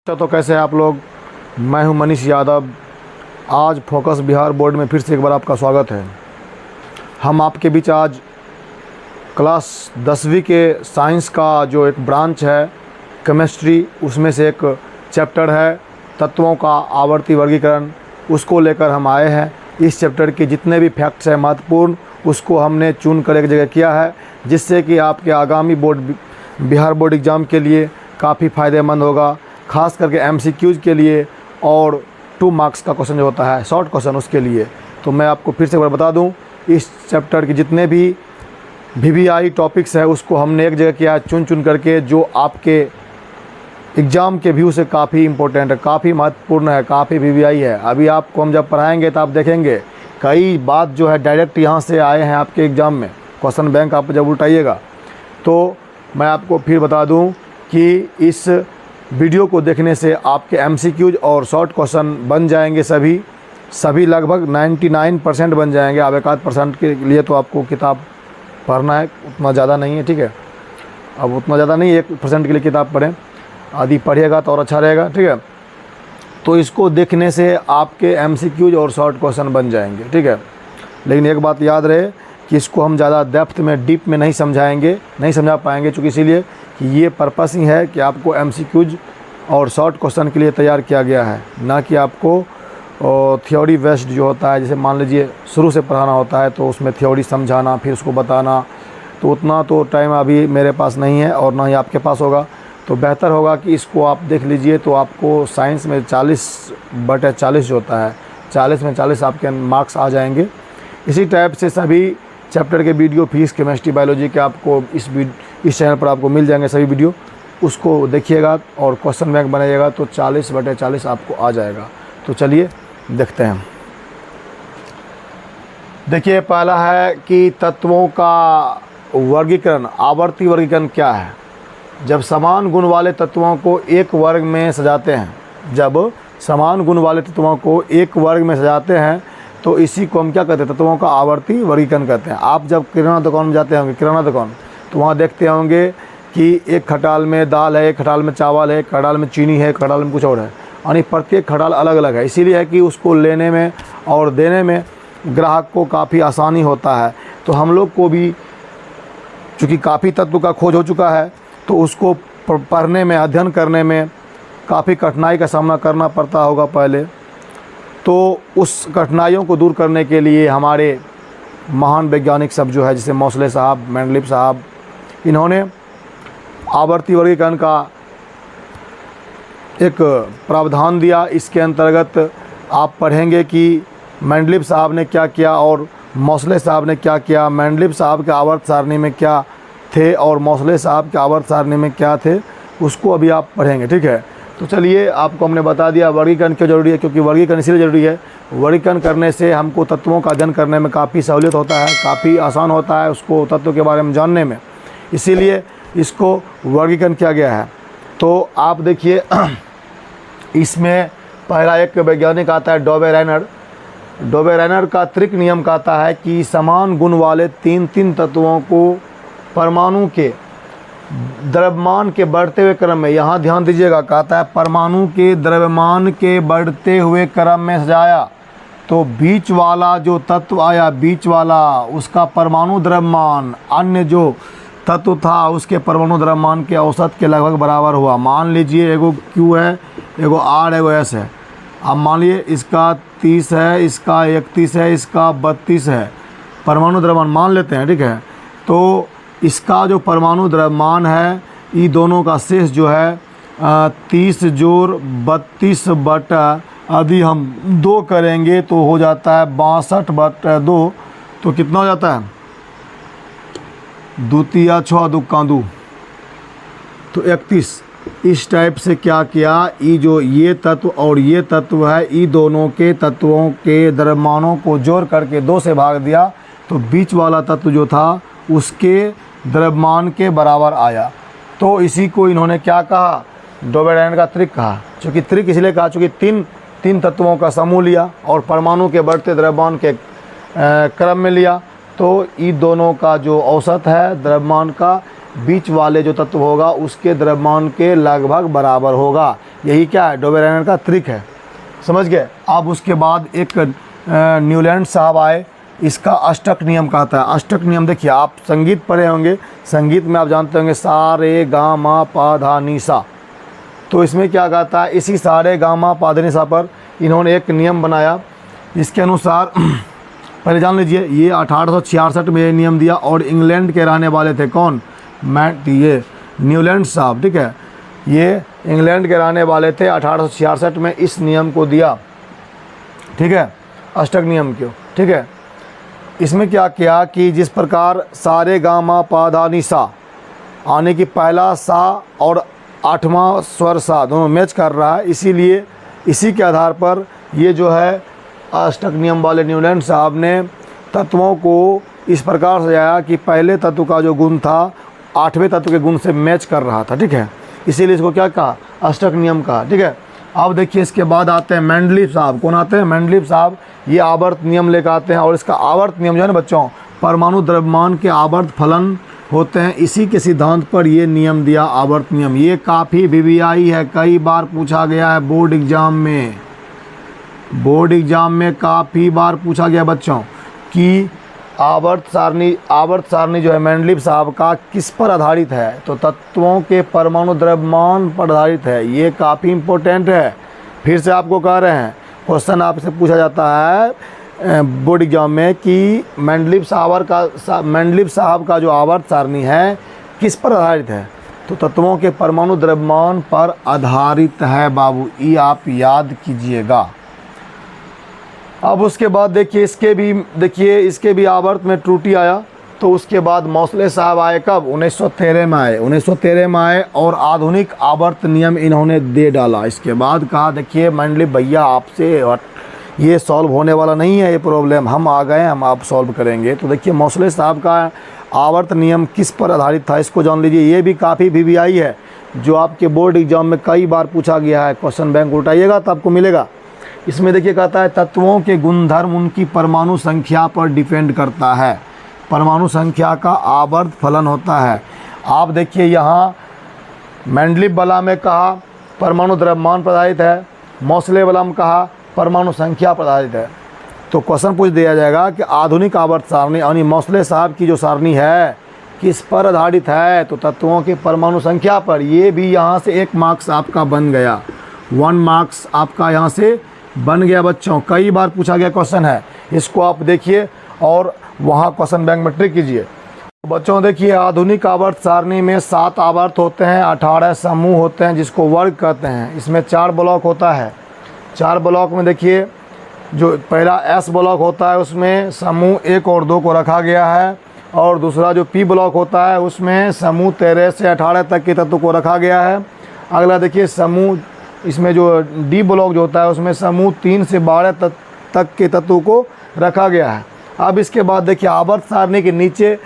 तो कैसे हैं आप लोग। मैं हूं मनीष यादव। आज फोकस बिहार बोर्ड में फिर से एक बार आपका स्वागत है। हम आपके बीच आज क्लास 10वीं के साइंस का जो एक ब्रांच है केमिस्ट्री, उसमें से एक चैप्टर है तत्वों का आवर्ती वर्गीकरण, उसको लेकर हम आए हैं। इस चैप्टर के जितने भी फैक्ट्स हैं महत्वपूर्ण, उसको हमने चुन कर एक जगह किया है, जिससे कि आपके आगामी बिहार बोर्ड एग्ज़ाम के लिए काफ़ी फ़ायदेमंद होगा। ख़ास करके MCQs के लिए और 2 मार्क्स का क्वेश्चन जो होता है शॉर्ट क्वेश्चन, उसके लिए। तो मैं आपको फिर से एक बार बता दूं, इस चैप्टर के जितने भी VVI टॉपिक्स है उसको हमने एक जगह किया चुन करके, जो आपके एग्ज़ाम के व्यू से काफ़ी इंपॉर्टेंट है, काफ़ी महत्वपूर्ण है, काफ़ी VVI है। अभी आपको हम जब पढ़ाएंगे तो आप देखेंगे कई बात जो है डायरेक्ट यहाँ से आए हैं आपके एग्ज़ाम में। क्वेश्चन बैंक आप जब उल्टाइएगा तो मैं आपको फिर बता दूँ कि इस वीडियो को देखने से आपके MCQs और शॉर्ट क्वेश्चन बन जाएंगे, सभी लगभग 99% बन जाएंगे। अब 1% के लिए तो आपको किताब पढ़ना है, उतना ज़्यादा नहीं है, ठीक है। अब उतना ज़्यादा नहीं, 1% के लिए किताब पढ़ें, आदि पढ़िएगा तो और अच्छा रहेगा, ठीक है। तो इसको देखने से आपके MCQs और शॉर्ट क्वेश्चन बन जाएंगे, ठीक है। लेकिन एक बात याद रहे कि इसको हम ज़्यादा डेप्थ में डीप में नहीं समझा पाएंगे, चूँकि इसीलिए कि ये पर्पस ही है कि आपको MCQs और शॉर्ट क्वेश्चन के लिए तैयार किया गया है, ना कि आपको थ्योरी बेस्ड जो होता है, जैसे मान लीजिए शुरू से पढ़ाना होता है तो उसमें थ्योरी समझाना फिर उसको बताना, तो उतना तो टाइम अभी मेरे पास नहीं है और ना ही आपके पास होगा। तो बेहतर होगा कि इसको आप देख लीजिए, तो आपको साइंस में 40/40 जो होता है, 40 में 40 आपके मार्क्स आ जाएंगे। इसी टाइप से सभी चैप्टर के वीडियो, फिजिक्स, केमिस्ट्री, बायोलॉजी के आपको इस चैनल पर आपको मिल जाएंगे सभी वीडियो। उसको देखिएगा और क्वेश्चन बैंक बनाइएगा तो 40/40 आपको आ जाएगा। तो चलिए देखते हैं। देखिए, पहला है कि तत्वों का वर्गीकरण, आवर्ती वर्गीकरण क्या है। जब समान गुण वाले तत्वों को एक वर्ग में सजाते हैं, तो इसी को हम क्या कहते हैं, तत्वों का आवर्ती वर्गीकरण कहते हैं। आप जब किराना दुकान में जाते होंगे, किराना दुकान, तो वहाँ देखते होंगे कि एक खटाल में दाल है, एक खटाल में चावल है, एक खटाल में चीनी है, एक खटाल में कुछ और है, यानी प्रत्येक खटाल अलग अलग है। इसीलिए है कि उसको लेने में और देने में ग्राहक को काफ़ी आसानी होता है। तो हम लोग को भी चूँकि काफ़ी तत्व का खोज हो चुका है, तो उसको पढ़ने में, अध्ययन करने में काफ़ी कठिनाई का सामना करना पड़ता होगा पहले। तो उस कठिनाइयों को दूर करने के लिए हमारे महान वैज्ञानिक सब जो है, जैसे मोसले साहब, मेंडलीव साहब, इन्होंने आवर्ती वर्गीकरण का एक प्रावधान दिया। इसके अंतर्गत आप पढ़ेंगे कि मेंडलीव साहब ने क्या किया और मोसले साहब ने क्या किया। मेंडलीव साहब के आवर्त सारणी में क्या थे और मोसले साहब के आवर्त सारणी में क्या थे, उसको अभी आप पढ़ेंगे, ठीक है। तो चलिए, आपको हमने बता दिया वर्गीकरण क्यों ज़रूरी है, क्योंकि वर्गीकरण इसलिए ज़रूरी है, वर्गीकरण करने से हमको तत्वों का अध्ययन करने में काफ़ी सहूलियत होता है, काफ़ी आसान होता है उसको तत्व के बारे में जानने में, इसीलिए इसको वर्गीकरण किया गया है। तो आप देखिए, इसमें पहला एक वैज्ञानिक आता है डोबेरेनर का त्रिक नियम कहता है कि समान गुण वाले 3 तत्वों को परमाणु के द्रव्यमान के बढ़ते हुए क्रम में, यहाँ ध्यान दीजिएगा, कहता है परमाणु के द्रव्यमान के बढ़ते हुए क्रम में सजाया, तो बीच वाला जो तत्व आया, बीच वाला उसका परमाणु द्रव्यमान अन्य जो तत्व था उसके परमाणु द्रव्यमान के औसत के लगभग बराबर हुआ। मान लीजिए एगो Q है, एगो R, एगो S है। अब मान लीजिए इसका 30 है, इसका 31 है, इसका 32 है, परमाणु द्रव्यमान मान लेते हैं, ठीक है। तो इसका जो परमाणु द्रव्यमान है, ये दोनों का शेष जो है 30 जोड़ 32 बटा, यदि हम 2 करेंगे तो हो जाता है 62/2। तो कितना हो जाता है, 2 तिया 6 दुक्का 2, तो 31। इस टाइप से क्या किया, ये तत्व और ये तत्व है, ये दोनों के तत्वों के द्रव्यमानों को जोड़ करके 2 से भाग दिया, तो बीच वाला तत्व जो था उसके द्रव्यमान के बराबर आया। तो इसी को इन्होंने क्या कहा, डोबेरेनर का त्रिक कहा। चूँकि त्रिक इसलिए कहा चूँकि तीन तत्वों का समूह लिया और परमाणु के बढ़ते द्रव्यमान के क्रम में लिया, तो ये दोनों का जो औसत है द्रव्यमान का, बीच वाले जो तत्व होगा उसके द्रव्यमान के लगभग बराबर होगा। यही क्या है, डोबेरेनर का ट्रिक है, समझ गए। अब उसके बाद एक न्यूलैंड साहब आए, इसका अष्टक नियम कहता है। अष्टक नियम देखिए, आप संगीत पढ़े होंगे, संगीत में आप जानते होंगे सा रे गा मा पा धा नी सा। तो इसमें क्या कहता है, इसी सा रे गा मा पा धा नी सा पर इन्होंने एक नियम बनाया। इसके अनुसार पहले जान लीजिए, ये 1866 में ये नियम दिया और इंग्लैंड के रहने वाले थे कौन, ये न्यूलैंड साहब, ठीक है। ये इंग्लैंड के रहने वाले थे, 1866 में इस नियम को दिया, ठीक है, अष्टक नियम क्यों, ठीक है। इसमें क्या किया कि जिस प्रकार सारे गामा पा धा नी सा आने की पहला सा और 8वां स्वर सा दोनों मैच कर रहा है, इसीलिए इसी के आधार पर ये जो है अष्टक नियम वाले न्यूलैंड साहब ने तत्वों को इस प्रकार सजाया कि पहले तत्व का जो गुण था 8वें तत्व के गुण से मैच कर रहा था, ठीक है। इसीलिए इसको क्या कहा, अष्टक नियम कहा, ठीक है। अब देखिए इसके बाद आते हैं मेंडलीव साहब। कौन आते हैं, मेंडलीव साहब। ये आवर्त नियम लेकर आते हैं और इसका आवर्त नियम जो है ना बच्चों, परमाणु द्रव्यमान के आवर्त फलन होते हैं, इसी के सिद्धांत पर ये नियम दिया, आवर्त नियम। ये काफ़ी वीवीआई है, कई बार पूछा गया है बोर्ड एग्जाम में, बोर्ड एग्जाम में काफ़ी बार पूछा गया बच्चों कि आवर्त सारणी जो है मेंडलीव साहब का किस पर आधारित है, तो तत्वों के परमाणु द्रव्यमान पर आधारित है। ये काफ़ी इम्पोर्टेंट है, फिर से आपको कह रहे हैं, क्वेश्चन आपसे पूछा जाता है बोर्ड एग्जाम में कि मेंडलीव साहब का जो आवर्त सारणी है किस पर आधारित है, तो तत्वों के परमाणु द्रव्यमान पर आधारित है बाबू, ये आप याद कीजिएगा। अब उसके बाद देखिए इसके भी आवर्त में त्रुटि आया, तो उसके बाद मौसले साहब आए कब, 1913 में आए और आधुनिक आवर्त नियम इन्होंने दे डाला। इसके बाद कहा देखिए मेंडलीव भैया आपसे ये सॉल्व होने वाला नहीं है, ये प्रॉब्लम हम आ गए, हम आप सॉल्व करेंगे। तो देखिए मौसले साहब का आवर्त नियम किस पर आधारित था, इसको जान लीजिए। ये भी काफ़ी वीवीआई है, जो आपके बोर्ड एग्जाम में कई बार पूछा गया है, क्वेश्चन बैंक उल्टाइएगा तो आपको मिलेगा। इसमें देखिए कहता है तत्वों के गुणधर्म उनकी परमाणु संख्या पर डिपेंड करता है, परमाणु संख्या का आवर्त फलन होता है। आप देखिए यहाँ मेंडलीव वाला में कहा परमाणु द्रव्यमान पर आधारित है, मौसले वाला में कहा परमाणु संख्या पर आधारित है। तो क्वेश्चन पूछ दिया जाएगा कि आधुनिक आवर्त सारणी यानी मौसले साहब की जो सारणी है किस पर आधारित है, तो तत्वों के परमाणु संख्या पर। ये भी यहाँ से 1 मार्क्स आपका बन गया, 1 मार्क्स आपका यहाँ से बन गया बच्चों, कई बार पूछा गया क्वेश्चन है, इसको आप देखिए और वहाँ क्वेश्चन बैंक में ट्रिक कीजिए। बच्चों देखिए आधुनिक आवर्त सारणी में 7 आवर्त होते हैं, 18 समूह होते हैं जिसको वर्ग कहते हैं। इसमें 4 ब्लॉक होता है, 4 ब्लॉक में देखिए जो पहला एस ब्लॉक होता है उसमें समूह 1 और 2 को रखा गया है, और दूसरा जो पी ब्लॉक होता है उसमें समूह 13 से 18 तक के तत्व को रखा गया है। अगला देखिए समूह, इसमें जो डी ब्लॉक जो होता है उसमें समूह 3 से 12 तक के तत्वों को रखा गया है। अब इसके बाद देखिए आवर्त सारणी के नीचे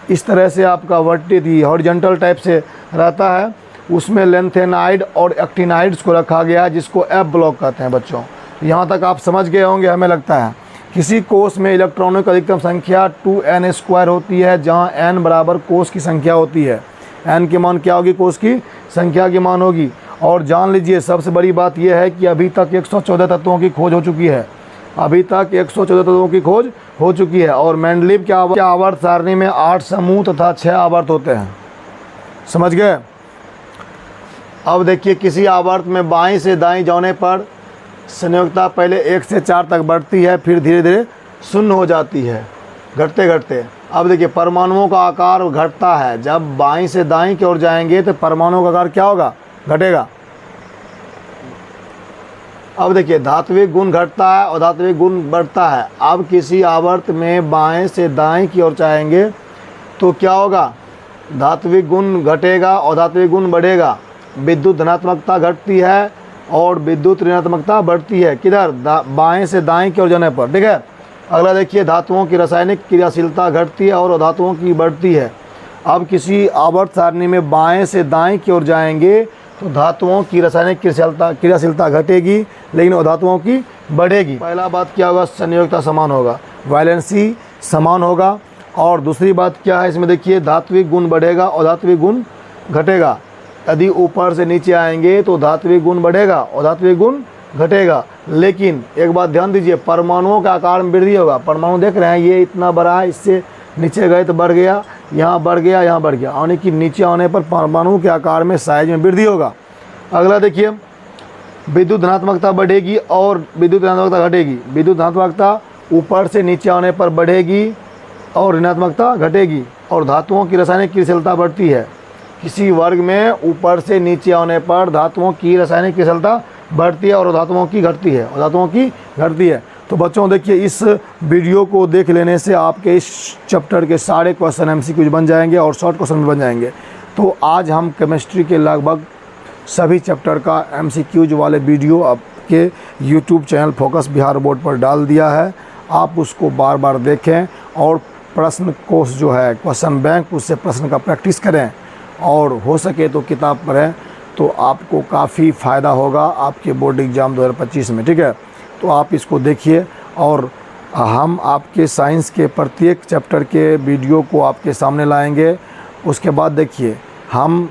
इस तरह से आपका हॉरिजॉन्टल टाइप से रहता है, उसमें लेंथेनाइड और एक्टिनाइड्स को रखा गया है जिसको एफ ब्लॉक कहते हैं बच्चों। यहाँ तक आप समझ गए होंगे हमें लगता है। किसी कोष में इलेक्ट्रॉनों की अधिकतम संख्या 2n² होती है, जहाँ n बराबर कोष की संख्या होती है। n की मान क्या होगी, कोष की संख्या की मान होगी। और जान लीजिए सबसे बड़ी बात यह है कि अभी तक 114 तत्वों की खोज हो चुकी है, अभी तक 114 तत्वों की खोज हो चुकी है। और मेंडलीव के आवर्त सारणी में 8 समूह तथा 6 आवर्त होते हैं, समझ गए। अब देखिए किसी आवर्त में बाईं से दाईं जाने पर संयोजकता पहले 1 से 4 तक बढ़ती है, फिर धीरे धीरे शून्य हो जाती है घटते घटते। अब देखिए परमाणुओं का आकार घटता है, जब बाईं से दाईं की ओर जाएंगे तो परमाणुओं का आकार क्या होगा, घटेगा। अब देखिए धात्विक गुण घटता है और धात्विक गुण बढ़ता है। अब किसी आवर्त में बाएं से दाएं की ओर जाएंगे तो क्या होगा, धात्विक गुण घटेगा और धात्विक गुण बढ़ेगा। विद्युत धनात्मकता घटती है और विद्युत ऋणात्मकता बढ़ती है, किधर, बाएं से दाएं की ओर जाने पर, ठीक है। अगला देखिए धातुओं की रासायनिक क्रियाशीलता घटती है और धातुओं की बढ़ती है। अब किसी आवर्त सारणी में बाएं से दाएं की ओर जाएंगे तो धातुओं की रासायनिक क्रियाशीलता घटेगी लेकिन धातुओं की बढ़ेगी। पहला बात क्या होगा, संयोजकता समान होगा, वैलेंसी समान होगा और दूसरी बात क्या है इसमें देखिए, धात्विक गुण बढ़ेगा और धात्विक गुण घटेगा। यदि ऊपर से नीचे आएंगे तो धात्विक गुण बढ़ेगा और धात्विक गुण घटेगा। लेकिन एक बात ध्यान दीजिए, परमाणुओं का आकार में वृद्धि होगा। परमाणु देख रहे हैं, ये इतना बड़ा है, इससे नीचे गए तो बढ़ गया, यहाँ बढ़ गया, यहाँ बढ़ गया, यानी कि नीचे आने पर परमाणु के आकार में साइज में वृद्धि होगा। अगला देखिए, विद्युत धनात्मकता बढ़ेगी और विद्युत ऋणात्मकता घटेगी। विद्युत धनात्मकता ऊपर से नीचे आने पर बढ़ेगी और ऋणात्मकता घटेगी। और धातुओं की रासायनिक क्रियाशीलता बढ़ती है। किसी वर्ग में ऊपर से नीचे आने पर धातुओं की रासायनिक क्रियाशीलता बढ़ती है और धातुओं की घटती है, और धातुओं की घटती है। तो बच्चों देखिए, इस वीडियो को देख लेने से आपके इस चैप्टर के सारे क्वेश्चन MCQ बन जाएंगे और शॉर्ट क्वेश्चन भी बन जाएंगे। तो आज हम केमिस्ट्री के लगभग सभी चैप्टर का MCQ वाले वीडियो आपके YouTube channel focus Bihar board पर डाल दिया है। आप उसको बार बार देखें और प्रश्न कोश जो है, क्वेश्चन बैंक, उससे प्रश्न का प्रैक्टिस करें और हो सके तो किताब पढ़ें, तो आपको काफ़ी फ़ायदा होगा आपके बोर्ड एग्ज़ाम 2025 में। ठीक है, तो आप इसको देखिए और हम आपके साइंस के प्रत्येक चैप्टर के वीडियो को आपके सामने लाएंगे। उसके बाद देखिए, हम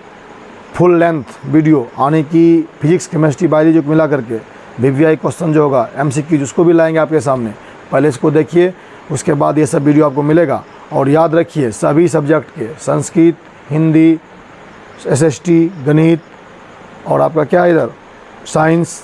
फुल लेंथ वीडियो यानी कि फिजिक्स, केमिस्ट्री, बायोलॉजी को मिला करके VVI क्वेश्चन जो होगा MCQ, उसको भी लाएंगे आपके सामने। पहले इसको देखिए, उसके बाद ये सब वीडियो आपको मिलेगा। और याद रखिए, सभी सब्जेक्ट के संस्कृत, हिंदी, SST, गणित और आपका क्या इधर साइंस,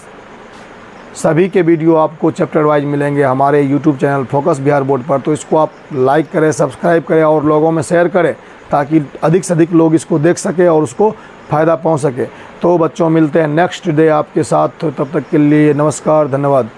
सभी के वीडियो आपको चैप्टर वाइज मिलेंगे हमारे YouTube channel focus Bihar board पर। तो इसको आप लाइक करें, सब्सक्राइब करें और लोगों में शेयर करें, ताकि अधिक से अधिक लोग इसको देख सके और उसको फ़ायदा पहुंच सके। तो बच्चों, मिलते हैं नेक्स्ट डे आपके साथ। तो तब तक के लिए नमस्कार, धन्यवाद।